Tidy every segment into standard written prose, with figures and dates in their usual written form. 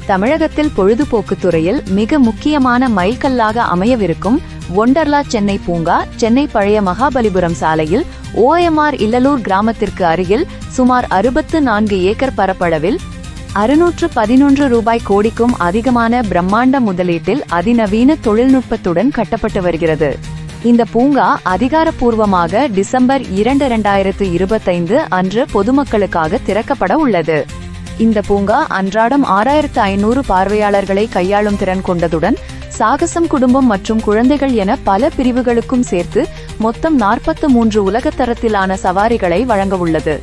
தமிழகத்தில் பொழுதுபோக்கு துறையில் மிக முக்கியமான மைல்கல்லாக அமையவிருக்கும் ஒண்டர்லா சென்னை பூங்கா சென்னை பழைய மகாபலிபுரம் சாலையில் OMR இல்லலூர் கிராமத்திற்கு அருகில் சுமார் 64 ஏக்கர் பரப்பளவில் 611 ரூபாய் கோடிக்கும் அதிகமான பிரம்மாண்ட முதலீட்டில் அதிநவீன தொழில்நுட்பத்துடன் கட்டப்பட்டு வருகிறது. இந்த பூங்கா அதிகாரப்பூர்வமாக டிசம்பர் 2, 2025 அன்று பொதுமக்களுக்காக திறக்கப்பட உள்ளது. இந்த பூங்கா அன்றாடம் 6500 பார்வையாளர்களை கையாளும் திறன் கொண்டதுடன் சாகசம், குடும்பம் மற்றும் குழந்தைகள் என பல பிரிவுகளுக்கும் சேர்த்து மொத்தம் 43 உலகத்தரத்திலான சவாரிகளை வழங்க உள்ளது.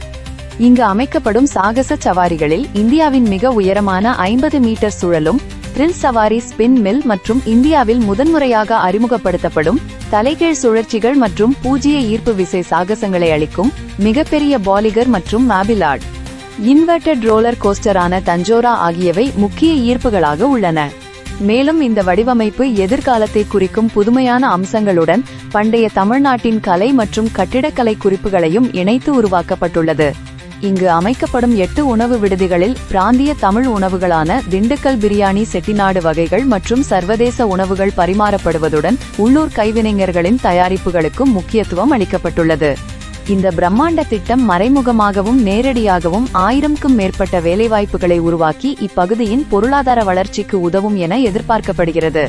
இங்கு அமைக்கப்படும் சாகச சவாரிகளில் இந்தியாவின் மிக உயரமான 50 மீட்டர் சுழலும் த்ரில் சவாரி, ஸ்பின் மில் மற்றும் இந்தியாவில் முதன்முறையாக அறிமுகப்படுத்தப்படும் தலைகீழ் சுழற்சிகள் மற்றும் பூஜ்ய ஈர்ப்பு விசை சாகசங்களை அளிக்கும் மிகப்பெரிய பாலிகர் மற்றும் மாபிலாட் இன்வெர்டட் ரோலர் கோஸ்டரான தஞ்சோரா ஆகியவை முக்கிய ஈர்ப்புகளாக உள்ளன. மேலும் இந்த வடிவமைப்பு எதிர்காலத்தை குறிக்கும் புதுமையான அம்சங்களுடன் பண்டைய தமிழ்நாட்டின் கலை மற்றும் கட்டிடக்கலை குறிப்புகளையும் இணைத்து உருவாக்கப்பட்டுள்ளது. இங்கு அமைக்கப்படும் 8 உணவு விடுதிகளில் பிராந்திய தமிழ் உணவுகளான திண்டுக்கல் பிரியாணி, செட்டிநாடு வகைகள் மற்றும் சர்வதேச உணவுகள் பரிமாறப்படுவதுடன் உள்ளூர் கைவினைஞர்களின் தயாரிப்புகளுக்கும் முக்கியத்துவம் அளிக்கப்பட்டுள்ளது. இந்த பிரம்மாண்ட திட்டம் மறைமுகமாகவும் நேரடியாகவும் 1000க்கும் மேற்பட்ட வேலைவாய்ப்புகளை உருவாக்கி இப்பகுதியின் பொருளாதார வளர்ச்சிக்கு உதவும் என எதிர்பார்க்கப்படுகிறது.